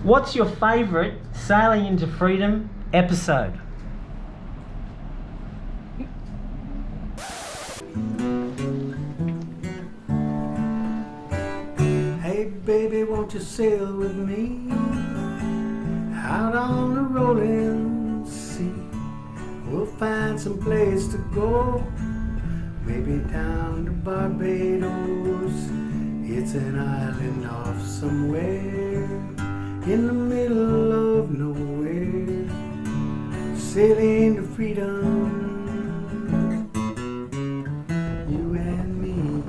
What's your favourite Sailing into Freedom episode? Hey baby, won't you sail with me out on the rolling sea? We'll find some place to go, maybe down to Barbados. It's an island off somewhere in the middle of nowhere, sailing to freedom, you and me.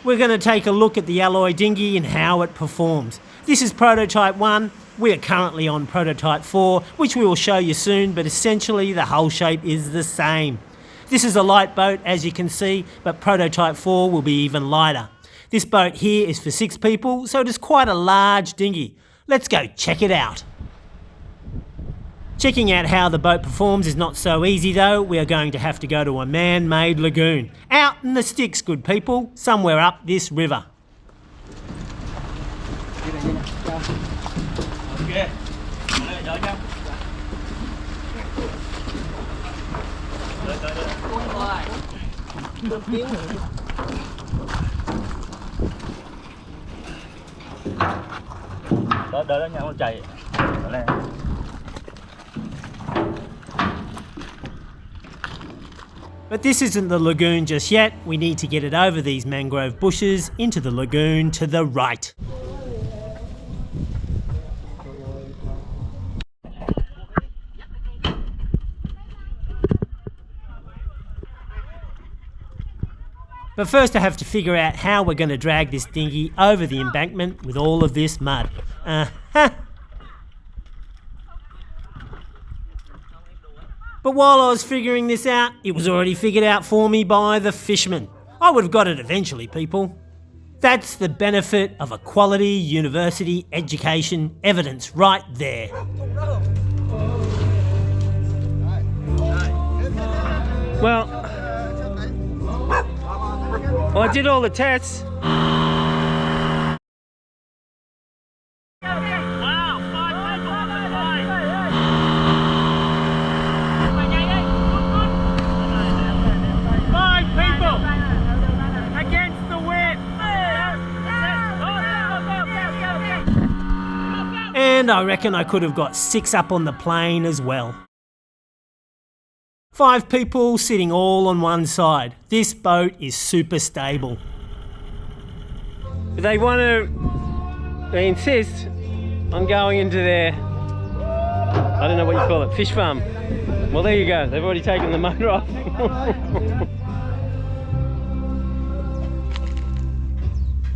We're going to take a look at the alloy dinghy and how it performs. This is prototype 1. We are currently on prototype 4, which we will show you soon, but essentially the hull shape is the same. This is a light boat, as you can see, but prototype 4 will be even lighter. This boat here is for 6 people, so it is quite a large dinghy. Let's go check it out. Checking out how the boat performs is not so easy though. We are going to have to go to a man-made lagoon. Out in the sticks, good people, somewhere up this river. But this isn't the lagoon just yet. We need to get it over these mangrove bushes into the lagoon to the right. But first I have to figure out how we're going to drag this dinghy over the embankment with all of this mud. But while I was figuring this out, it was already figured out for me by the fishermen. I would have got it eventually, people. That's the benefit of a quality university education evidence right there. Well, I did all the tests. And I reckon I could have got 6 up on the plane as well. 5 people sitting all on one side. This boat is super stable. They insist on going into their, I don't know what you call it, fish farm. Well, there you go. They've already taken the motor off.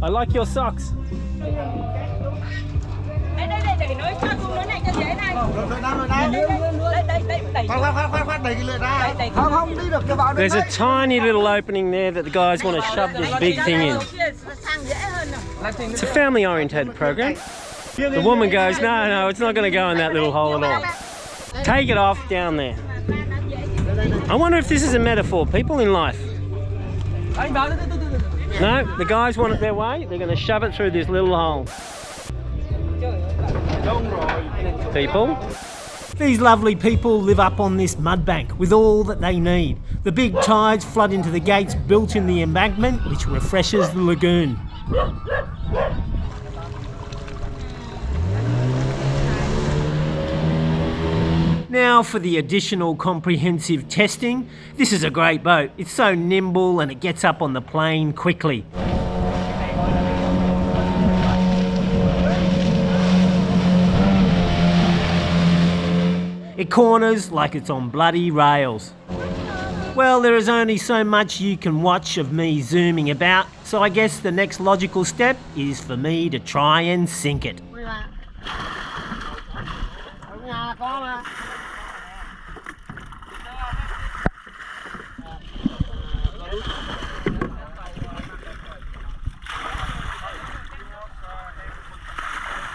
I like your socks. There's a tiny little opening there that the guys want to shove this big thing in. It's a family orientated program. The woman goes, no, it's not going to go in that little hole at all. Take it off down there. I wonder if this is a metaphor, people in life. No, the guys want it their way, they're going to shove it through this little hole. People. These lovely people live up on this mud bank with all that they need. The big tides flood into the gates built in the embankment, which refreshes the lagoon. Now for the additional comprehensive testing. This is a great boat. It's so nimble and it gets up on the plane quickly. It corners like it's on bloody rails. Well, there is only so much you can watch of me zooming about, so I guess the next logical step is for me to try and sink it.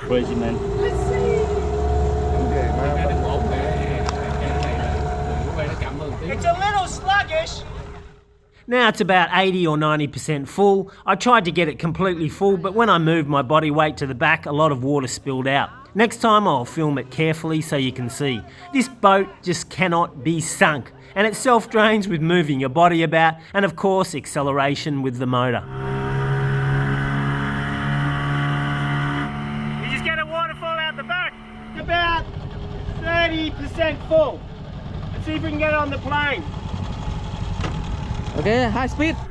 Crazy man. Let's see. It's a little sluggish. Now it's about 80 or 90% full. I tried to get it completely full, but when I moved my body weight to the back, a lot of water spilled out. Next time I'll film it carefully so you can see. This boat just cannot be sunk, and it self-drains with moving your body about, and of course acceleration with the motor. You just get a waterfall out the back. About 30% full. Let's see if we can get it on the plane. Okay, high speed. Come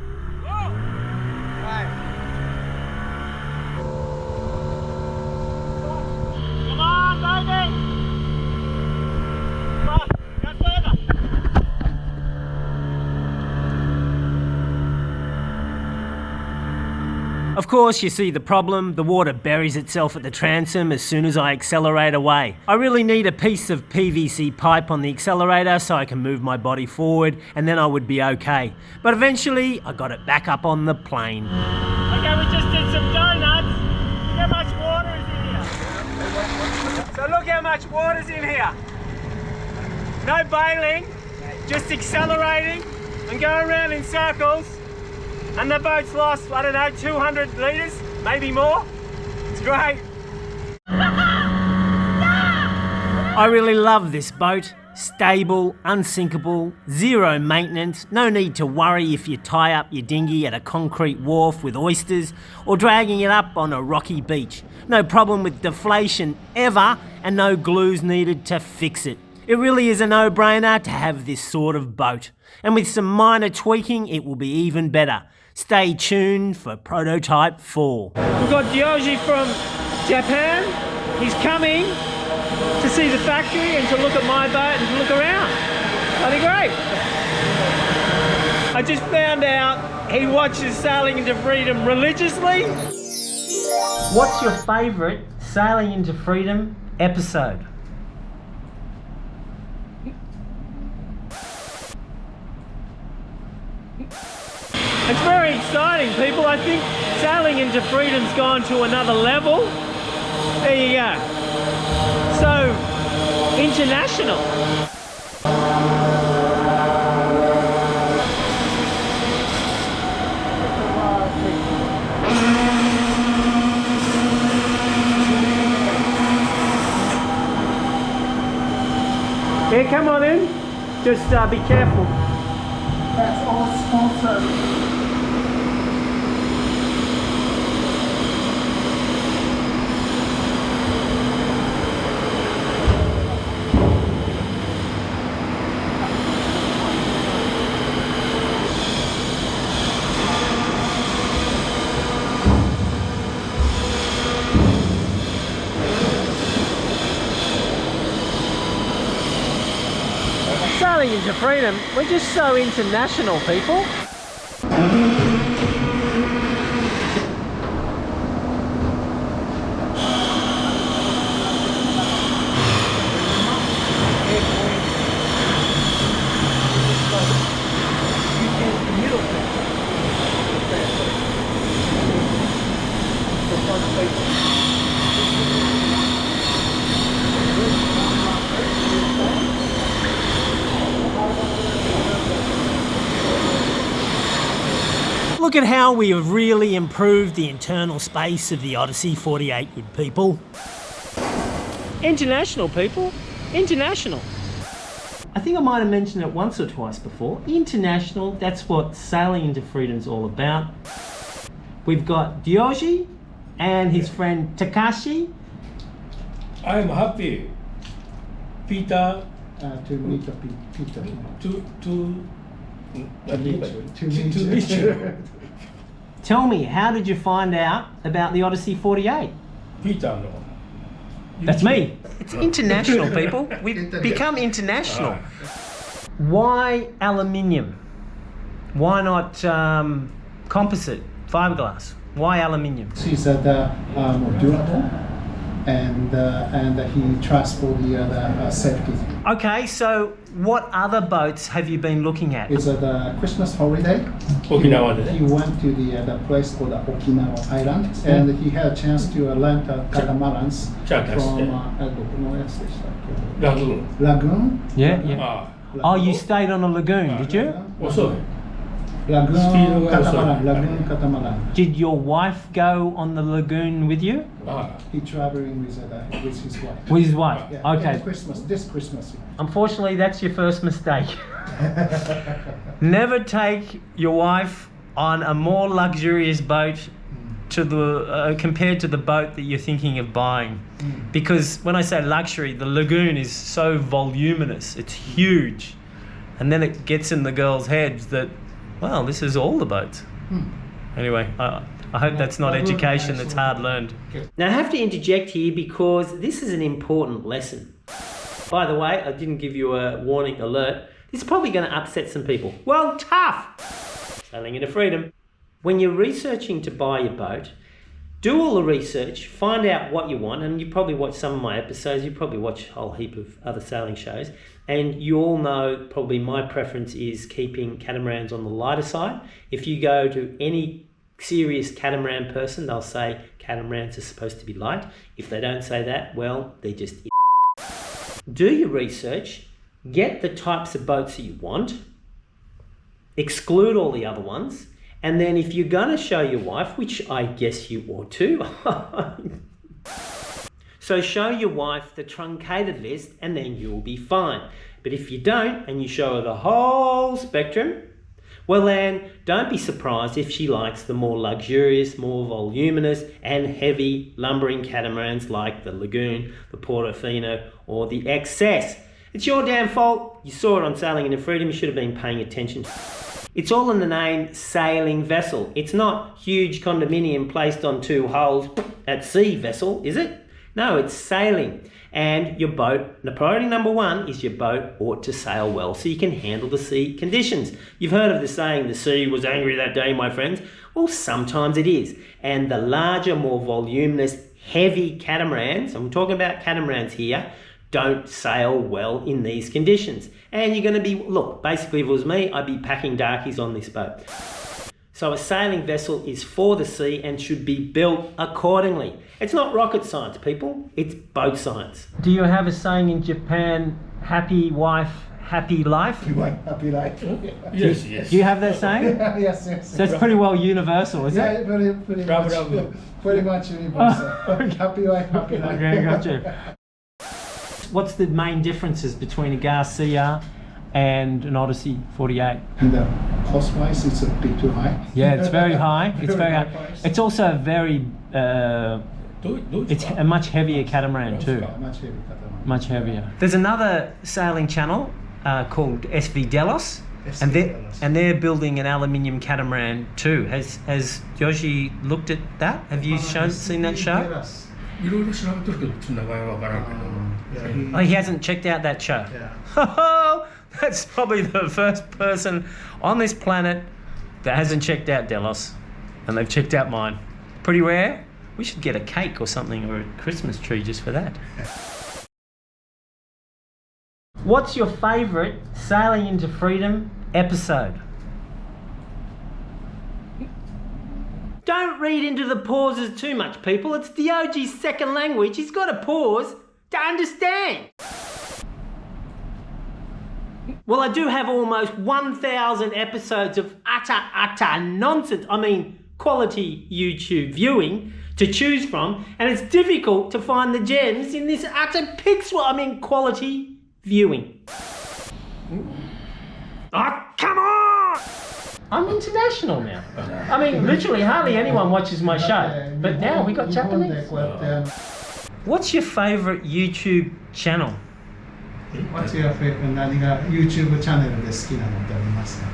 on, baby! Come on, go further! Of course, you see the problem. The water buries itself at the transom as soon as I accelerate away. I really need a piece of PVC pipe on the accelerator so I can move my body forward, and then I would be okay. But eventually, I got it back up on the plane. Okay, we just did some donuts. Look how much water is in here. So look how much water's in here. No bailing, just accelerating and going around in circles. And the boat's lost, I don't know, 200 litres, maybe more. It's great. I really love this boat. Stable, unsinkable, zero maintenance, no need to worry if you tie up your dinghy at a concrete wharf with oysters or dragging it up on a rocky beach. No problem with deflation ever, and no glues needed to fix it. It really is a no-brainer to have this sort of boat. And with some minor tweaking, it will be even better. Stay tuned for prototype 4. We've got Dioji from Japan. He's coming to see the factory and to look at my boat and to look around. That'd be great. I just found out he watches Sailing into Freedom religiously. What's your favourite Sailing into Freedom episode? It's very exciting, people. I think Sailing into Freedom's gone to another level. There you go. So, international. Yeah, come on in. Just be careful. That's all sponsored. Sailing into Freedom, we're just so international, people. Look at how we have really improved the internal space of the Odyssey 48 with people. International, people. International. I think I might have mentioned it once or twice before. International, that's what Sailing into Freedom's all about. We've got Dioji and his friend Takashi. I'm happy, Peter, To meet the Peter. to meet you. Tell me, how did you find out about the Odyssey 48? Peter, no. That's me. It's international, people. We've become international. Why aluminium? Why not composite, fiberglass? Why aluminium? She's durable, and he trusts for the safety. Okay, so what other boats have you been looking at? It's the Christmas holiday. Okinawa He went to the place called Okinawa Island, and he had a chance to rent catamarans from Lagoon. Lagoon. Yeah, yeah. Oh, you stayed on a lagoon, did you? 遅い。 Lagoon Speed catamaran. also. Lagoon catamaran. Did your wife go on the lagoon with you? あ He traveling with his wife. With his wife? Yeah, Okay. This Christmas. Unfortunately, that's your first mistake. Never take your wife on a more luxurious boat to the compared to the boat that you're thinking of buying, because when I say luxury, the lagoon is so voluminous, it's huge, and then it gets in the girls' heads that, well, this is all the boats. Anyway, I hope that's not education, that's hard learned. Now I have to interject here because this is an important lesson. By the way, I didn't give you a warning alert. This is probably going to upset some people. Well, tough! Sailing into freedom. When you're researching to buy your boat, do all the research, find out what you want, and you probably watch some of my episodes, you probably watch a whole heap of other sailing shows, and you all know probably my preference is keeping catamarans on the lighter side. If you go to any serious catamaran person, they'll say catamarans are supposed to be light. If they don't say that, well, they're just do your research, get the types of boats that you want, exclude all the other ones, and then if you're going to show your wife, which I guess you ought to, so show your wife the truncated list and then you'll be fine. But if you don't and you show her the whole spectrum, well then don't be surprised if she likes the more luxurious, more voluminous and heavy lumbering catamarans like the Lagoon, the Portofino or the XS. It's your damn fault. You saw it on Sailing into Freedom, you should have been paying attention. It's all in the name sailing vessel. It's not huge condominium placed on two hulls at sea vessel, is it? No, it's sailing. And your boat, the priority number one is your boat ought to sail well so you can handle the sea conditions. You've heard of the saying, the sea was angry that day, my friends. Well, sometimes it is. And the larger, more voluminous, heavy catamarans, I'm talking about catamarans here, don't sail well in these conditions. And you're going to be, look, basically if it was me, I'd be packing darkies on this boat. So a sailing vessel is for the sea and should be built accordingly. It's not rocket science, people. It's boat science. Do you have a saying in Japan, happy wife, happy life? Happy life. Yes, yes. Do you have that saying? Yes. So it's pretty well universal, is it? Yeah, pretty much. Pretty much universal. Happy wife, happy life. Okay, gotcha. What's the main differences between a Garcia and an Odyssey 48? And the cost-wise, it's a bit too high. Yeah, it's very high. It's very high. price. It's also very, it's a much heavier catamaran too. Much heavy catamaran. Much heavier. There's another sailing channel called SV Delos, and they're building an aluminium catamaran too. Has Yoshi looked at that? Have you seen that show? いろいろ調べとるけど、ちょっと名前はわからんけど。 Oh, he hasn't checked out that show. Oh, that's probably the first person on this planet that hasn't checked out Delos, and they've checked out mine. Pretty rare. We should get a cake or something, or a Christmas tree just for that. What's your favourite Sailing into Freedom episode? Don't read into the pauses too much, people. It's the OG's second language. He's got to pause to understand. Well, I do have almost 1,000 episodes of utter nonsense. I mean, quality YouTube viewing to choose from, and it's difficult to find the gems in this utter pixel. I mean, quality viewing. Oh, come on! I'm international now. I mean, literally hardly anyone watches my show, but now we got Japanese. What's your favourite YouTube channel? What's your favorite 何が YouTube チャンネルで好きなのってありますか？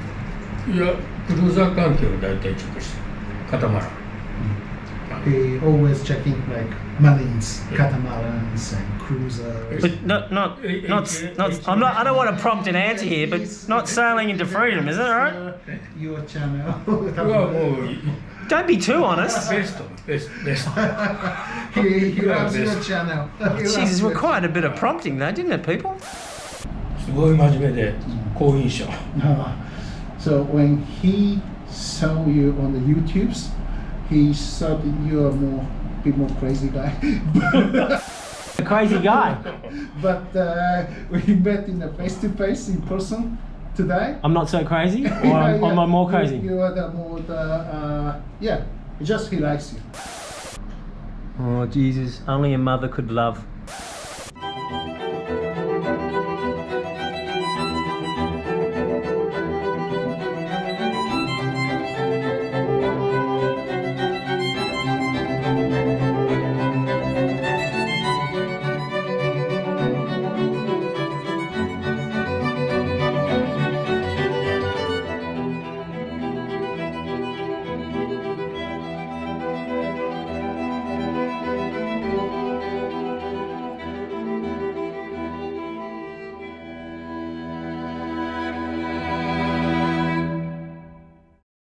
いや、クルーザー関係を大体チェックしてる。カタマラン。He always checking like marines, catamarans and cruisers. But not. I don't want to prompt an answer here, but not Sailing into Freedom, is that all right? Your channel. これはもう Don't be too honest. ベスト。He loves your channel. Jesus, required a bit of prompting though, didn't it, people? すごい真面目で好印象。So when he saw you on the YouTubes, he thought you are bit more crazy guy. crazy guy. But we met in a face-to-face in person today. I'm not so crazy, or am I more crazy? You are the more yeah. Just he likes you. Oh Jesus! Only a mother could love.